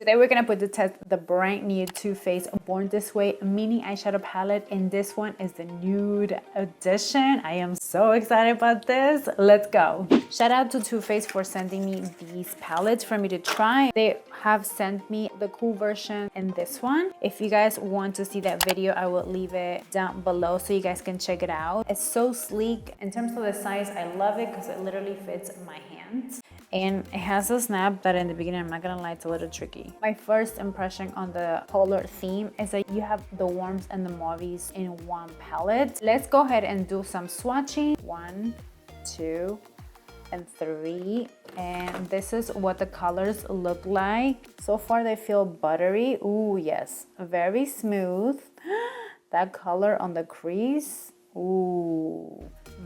Today we're gonna put to test the brand new Too Faced Born This Way mini eyeshadow palette, and this one is the nude edition. I am so excited about this. Let's go. Shout out to Too Faced for sending me these palettes for me to try. They have sent me the cool version and this one. If you guys want to see that video, I will leave it down below so you guys can check it out. It's so sleek. In terms of the size, I love it because it literally fits my hand. And it has a snap that in the beginning, I'm not gonna lie, it's a little tricky. My first impression on the color theme is that you have the warms and the mauves in one palette. Let's go ahead and do some swatching. 1, 2, and 3. And this is what the colors look like. So far they feel buttery. Ooh, yes, very smooth. That color on the crease. Ooh,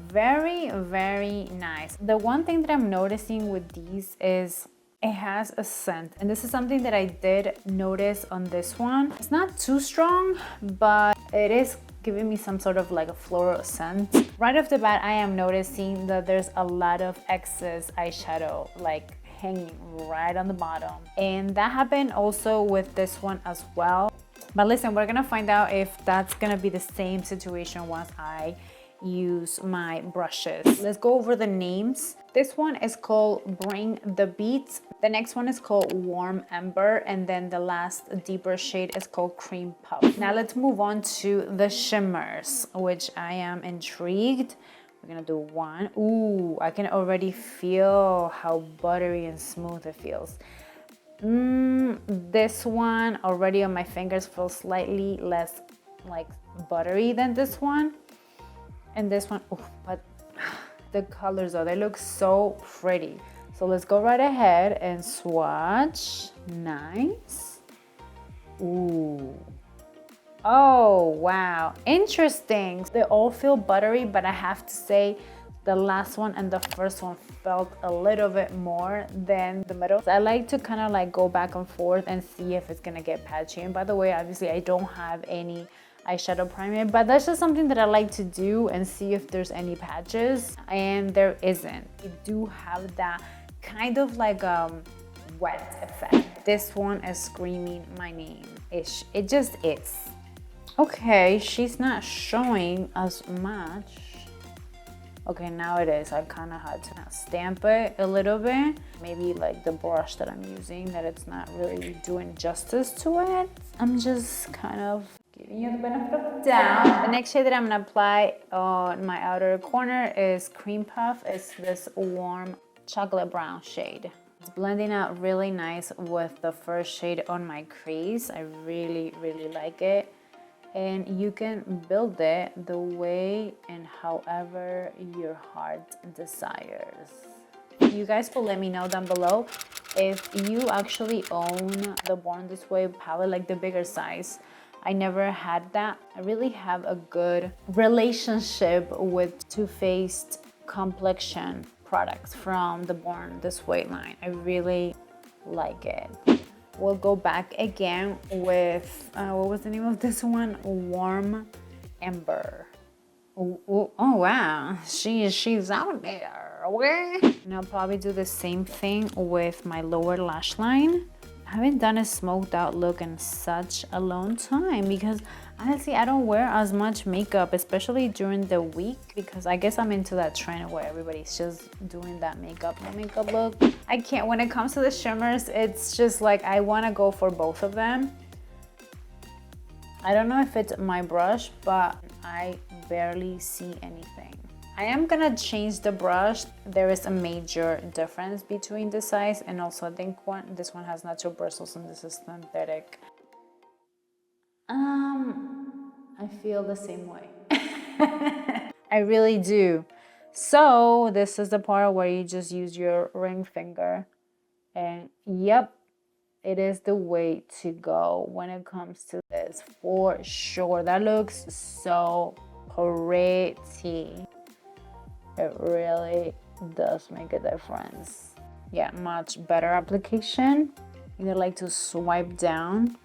very, very nice. The one thing that I'm noticing with these is it has a scent, and this is something that I did notice on this one. It's not too strong, but it is giving me some sort of like a floral scent. Right off the bat, I am noticing that there's a lot of excess eyeshadow like hanging right on the bottom, and that happened also with this one as well. But listen, we're gonna find out if that's gonna be the same situation once I use my brushes. Let's go over the names. This one is called Bring the Beats. The next one is called Warm Amber, and then the last deeper shade is called Cream Puff. Now let's move on to the shimmers, which I am intrigued. We're gonna do one. Ooh, I can already feel how buttery and smooth it feels. This one already on my fingers feels slightly less like buttery than this one. And this one, ooh, but the colors though, they look so pretty. So let's go right ahead and swatch. Nice. Ooh. Oh, wow. Interesting. They all feel buttery, but I have to say the last one and the first one felt a little bit more than the middle. I like to kind of like go back and forth and see if it's gonna get patchy. And by the way, obviously I don't have any eyeshadow primer, but that's just something that I like to do and see if there's any patches, and there isn't. You do have that kind of like wet effect. This one is screaming my name. It just is. Okay, she's not showing as much. Okay, now it is. I kind of had to stamp it a little bit. Maybe like the brush that I'm using, that it's not really doing justice to it. I'm just kind of giving you the benefit of the doubt. The next shade that I'm gonna apply on my outer corner is Cream Puff. It's this warm chocolate brown shade. It's blending out really nice with the first shade on my crease. I really, really like it. And you can build it the way and however your heart desires. You guys will let me know down below if you actually own the Born This Way palette, like the bigger size. I never had that. I really have a good relationship with Too Faced complexion products from the Born This Way line. I really like it. We'll go back again with, what was the name of this one? Warm Amber. Oh wow, she's out there, okay? And I'll probably do the same thing with my lower lash line. I haven't done a smoked out look in such a long time because honestly, I don't wear as much makeup, especially during the week, because I guess I'm into that trend where everybody's just doing that makeup look. I can't, when it comes to the shimmers, it's just like I want to go for both of them. I don't know if it's my brush, but I barely see anything. I am gonna change the brush. There is a major difference between the size, and also I think this one has natural bristles and this is synthetic. I feel the same way. I really do. So this is the part where you just use your ring finger, and yep, it is the way to go when it comes to this for sure. That looks so pretty. It really does make a difference. Yeah, much better application. You like to swipe down,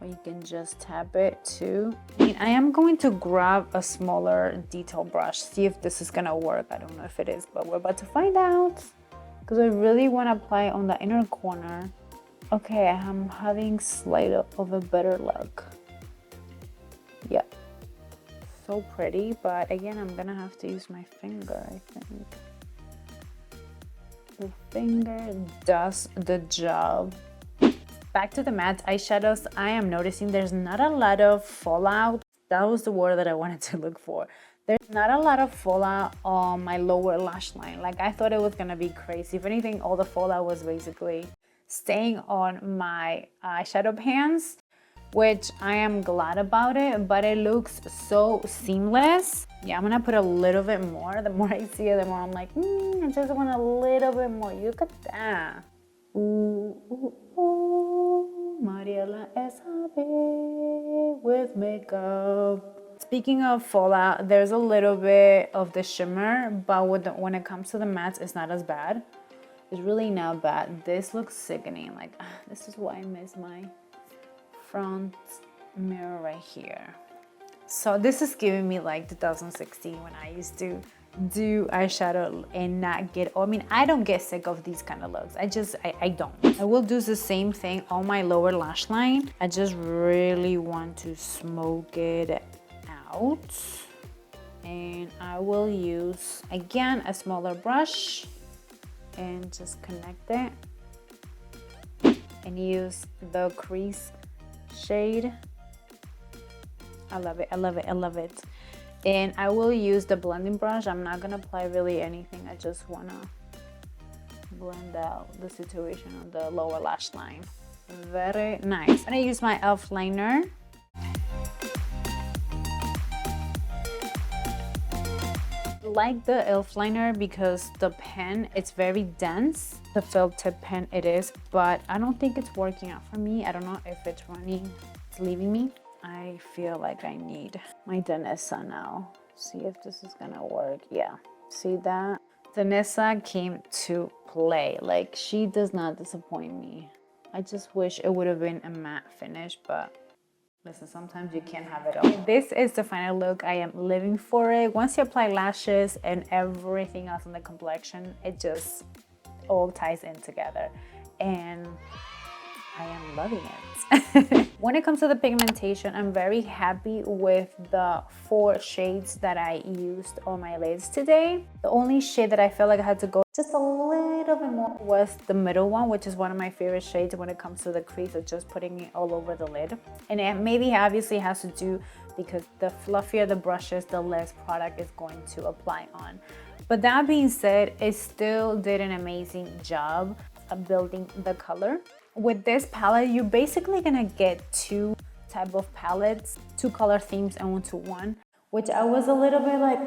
or you can just tap it too. I am going to grab a smaller detail brush, see if this is gonna work. I don't know if it is, but we're about to find out, because I really want to apply on the inner corner Okay, I'm having slight of a better look. Yeah, so pretty, but again, I'm gonna have to use my finger, I think. The finger does the job. Back to the matte eyeshadows, I am noticing there's not a lot of fallout. That was the word that I wanted to look for. There's not a lot of fallout on my lower lash line. Like, I thought it was gonna be crazy. If anything, all the fallout was basically staying on my eyeshadow pans, which I am glad about it, but it looks so seamless. Yeah, I'm gonna put a little bit more. The more I see it, the more I'm like, I just want a little bit more. Look at that. Ooh, ooh, ooh, Mariela es with makeup. Speaking of fallout, there's a little bit of the shimmer, but when it comes to the mattes, it's not as bad. It's really not bad. This looks sickening. Like, this is why I miss my front mirror right here. So this is giving me like 2016 when I used to do eyeshadow and not get, I mean, I don't get sick of these kind of looks. I don't. I will do the same thing on my lower lash line. I just really want to smoke it out. And I will use, again, a smaller brush and just connect it. And use the crease shade. I love it, I love it, I love it. And I will use the blending brush. I'm not gonna apply really anything. I just wanna blend out the situation on the lower lash line. Very nice. I'm gonna use my e.l.f. liner. Like the e.l.f. liner because the pen, it's very dense. The felt tip pen it is, but I don't think it's working out for me. I don't know if it's running, it's leaving me. I feel like I need my Danessa now. See if this is gonna work. Yeah, see that? Danessa came to play. Like, she does not disappoint me. I just wish it would have been a matte finish, but listen, sometimes you can't have it all. This is the final look. I am living for it. Once you apply lashes and everything else on the complexion, it just all ties in together. And I am loving it. When it comes to the pigmentation, I'm very happy with the 4 shades that I used on my lids today. The only shade that I felt like I had to go just a little bit more was the middle one, which is one of my favorite shades when it comes to the crease of just putting it all over the lid. And it maybe obviously has to do because the fluffier the brushes, the less product is going to apply on. But that being said, it still did an amazing job of building the color. With this palette, you're basically gonna get 2 type of palettes, 2 color themes into one, which I was a little bit like,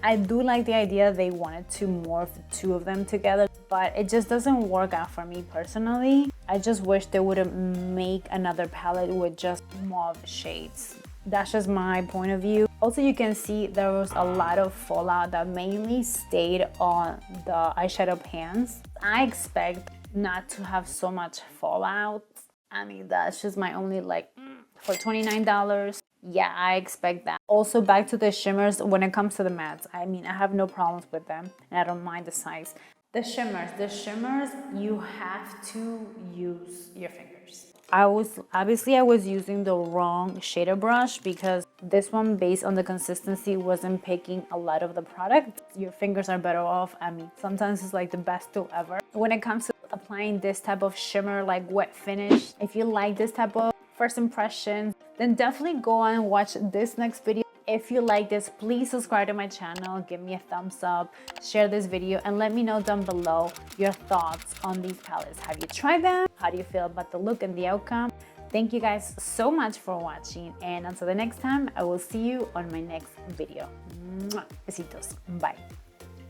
I do like the idea they wanted to morph 2 of them together, but it just doesn't work out for me personally. I just wish they would have made another palette with just mauve shades. That's just my point of view. Also, you can see there was a lot of fallout that mainly stayed on the eyeshadow pans. I expect not to have so much fallout. I mean, that's just my only like, for $29, yeah, I expect that. Also, back to the shimmers, when it comes to the mattes, I mean, I have no problems with them and I don't mind the size. The shimmers, you have to use your fingers. I was using the wrong shader brush because this one, based on the consistency, wasn't picking a lot of the product. Your fingers are better off. I mean, sometimes it's like the best tool ever. When it comes to applying this type of shimmer, like wet finish, if you like this type of first impression, then definitely go on and watch this next video. If you like this, please subscribe to my channel, give me a thumbs up, share this video, and let me know down below your thoughts on these palettes. Have you tried them? How do you feel about the look and the outcome? Thank you guys so much for watching, and until the next time, I will see you on my next video. Besitos. Bye.